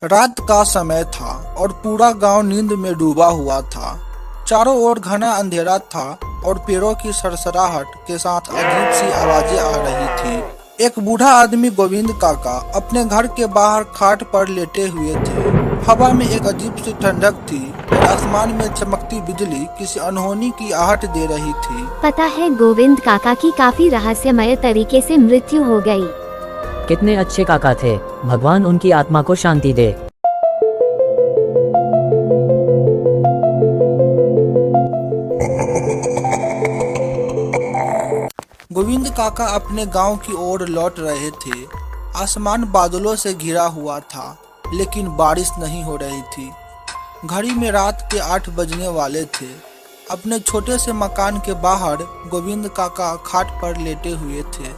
रात का समय था और पूरा गांव नींद में डूबा हुआ था। चारों ओर घना अंधेरा था और पेड़ों की सरसराहट के साथ अजीब सी आवाजें आ रही थी। एक बूढ़ा आदमी गोविंद काका अपने घर के बाहर खाट पर लेटे हुए थे। हवा में एक अजीब सी ठंडक थी और आसमान में चमकती बिजली किसी अनहोनी की आहट दे रही थी। पता है, गोविंद काका की काफी रहस्यमय तरीके से मृत्यु हो गई। कितने अच्छे काका थे, भगवान उनकी आत्मा को शांति दे। गोविंद काका अपने गांव की ओर लौट रहे थे। आसमान बादलों से घिरा हुआ था, लेकिन बारिश नहीं हो रही थी। घड़ी में रात के 8 बजने वाले थे। अपने छोटे से मकान के बाहर गोविंद काका खाट पर लेटे हुए थे।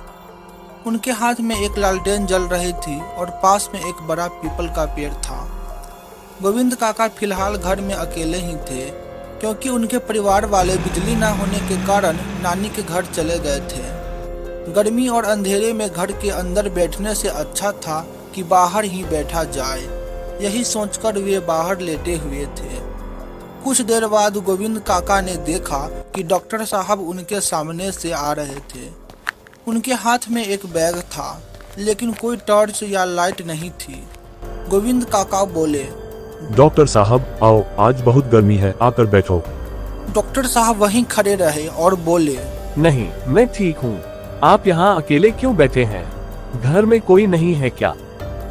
उनके हाथ में एक लालटेन जल रही थी और पास में एक बड़ा पीपल का पेड़ था। गोविंद काका फिलहाल घर में अकेले ही थे, क्योंकि उनके परिवार वाले बिजली न होने के कारण नानी के घर चले गए थे। गर्मी और अंधेरे में घर के अंदर बैठने से अच्छा था कि बाहर ही बैठा जाए। यही सोचकर वे बाहर लेटे हुए थे। कुछ देर बाद गोविंद काका ने देखा कि डॉक्टर साहब उनके सामने से आ रहे थे। उनके हाथ में एक बैग था, लेकिन कोई टॉर्च या लाइट नहीं थी। गोविंद काका बोले, डॉक्टर साहब आओ, आज बहुत गर्मी है, आकर बैठो। डॉक्टर साहब वहीं खड़े रहे और बोले, नहीं, मैं ठीक हूँ। आप यहाँ अकेले क्यों बैठे हैं? घर में कोई नहीं है क्या?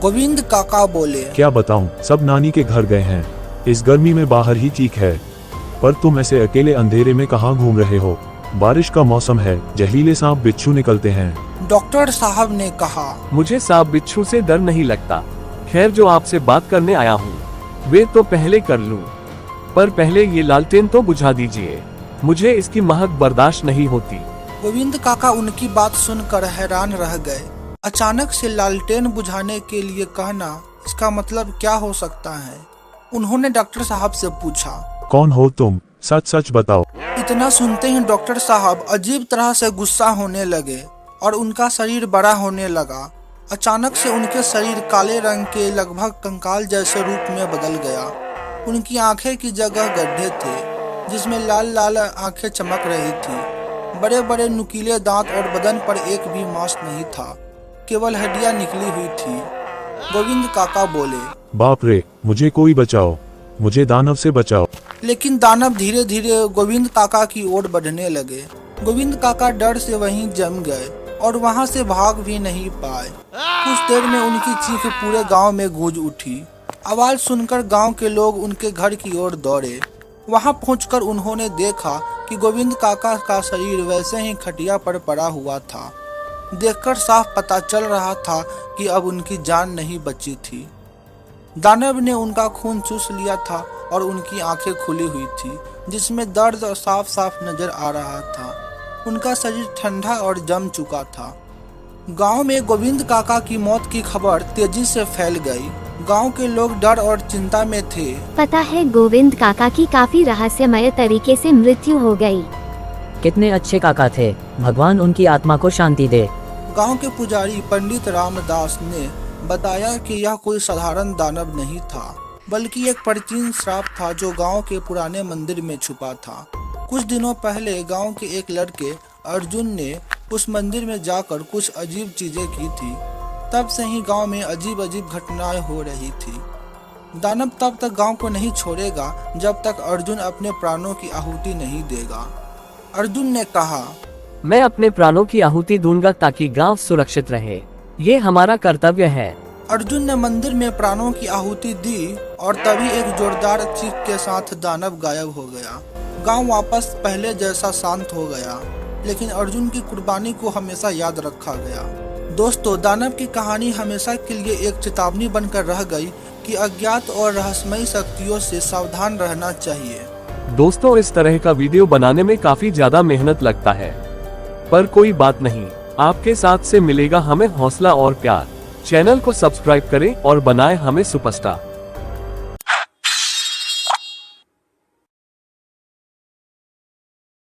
गोविंद काका बोले, क्या बताऊँ, सब नानी के घर गए हैं। इस गर्मी में बाहर ही ठीक है, पर तुम ऐसे अकेले अंधेरे में कहाँ घूम रहे हो? बारिश का मौसम है, जहरीले सांप बिच्छू निकलते हैं। डॉक्टर साहब ने कहा, मुझे सांप बिच्छू से डर नहीं लगता। खैर, जो आपसे बात करने आया हूँ वे तो पहले कर लूँ, पर पहले ये लालटेन तो बुझा दीजिए। मुझे इसकी महक बर्दाश्त नहीं होती। गोविंद काका उनकी बात सुनकर हैरान रह गए। अचानक से लालटेन बुझाने के लिए कहना, इसका मतलब क्या हो सकता है? उन्होंने डॉक्टर साहब से पूछा, कौन हो तुम? सच सच बताओ। इतना सुनते ही डॉक्टर साहब अजीब तरह से गुस्सा होने लगे और उनका शरीर बड़ा होने लगा। अचानक से उनके शरीर काले रंग के लगभग कंकाल जैसे रूप में बदल गया। उनकी आंखें की जगह गड्ढे थे, जिसमें लाल लाल आंखें चमक रही थी। बड़े बड़े नुकीले दांत और बदन पर एक भी मांस नहीं था, केवल हड्डियां निकली हुई थी। गोविंद काका बोले, बाप रे, मुझे कोई बचाओ, मुझे दानव से बचाओ। लेकिन दानव धीरे धीरे गोविंद काका की ओर बढ़ने लगे। गोविंद काका डर से वहीं जम गए और वहां से भाग भी नहीं पाए। कुछ देर में उनकी चीख पूरे गांव में गूंज उठी। आवाज सुनकर गांव के लोग उनके घर की ओर दौड़े। वहां पहुंचकर उन्होंने देखा कि गोविंद काका का शरीर वैसे ही खटिया पर पड़ा हुआ था। देखकर साफ पता चल रहा था कि अब उनकी जान नहीं बची थी। दानव ने उनका खून चूस लिया था और उनकी आंखें खुली हुई थी, जिसमें दर्द साफ साफ नजर आ रहा था। उनका शरीर ठंडा और जम चुका था। गांव में गोविंद काका की मौत की खबर तेजी से फैल गई। गांव के लोग डर और चिंता में थे। पता है, गोविंद काका की काफी रहस्यमय तरीके से मृत्यु हो गई। कितने अच्छे काका थे, भगवान उनकी आत्मा को शांति दे। गांव के पुजारी पंडित रामदास ने बताया कि यह कोई साधारण दानव नहीं था, बल्कि एक प्राचीन श्राप था जो गांव के पुराने मंदिर में छुपा था। कुछ दिनों पहले गांव के एक लड़के अर्जुन ने उस मंदिर में जाकर कुछ अजीब चीजें की थी। तब से ही गांव में अजीब अजीब घटनाएं हो रही थी। दानव तब तक गांव को नहीं छोड़ेगा जब तक अर्जुन अपने प्राणों की आहुति नहीं देगा। अर्जुन ने कहा, मैं अपने प्राणों की आहुति दूंगा ताकि गांव सुरक्षित रहे। ये हमारा कर्तव्य है। अर्जुन ने मंदिर में प्राणों की आहुति दी और तभी एक जोरदार चीख के साथ दानव गायब हो गया। गांव वापस पहले जैसा शांत हो गया, लेकिन अर्जुन की कुर्बानी को हमेशा याद रखा गया। दोस्तों, दानव की कहानी हमेशा के लिए एक चेतावनी बनकर रह गई कि अज्ञात और रहस्यमयी शक्तियों से सावधान रहना चाहिए। दोस्तों, इस तरह का वीडियो बनाने में काफी ज्यादा मेहनत लगता है, पर कोई बात नहीं, आपके साथ से मिलेगा हमें हौसला और प्यार। चैनल को सब्सक्राइब करें और बनाएं हमें सुपरस्टार।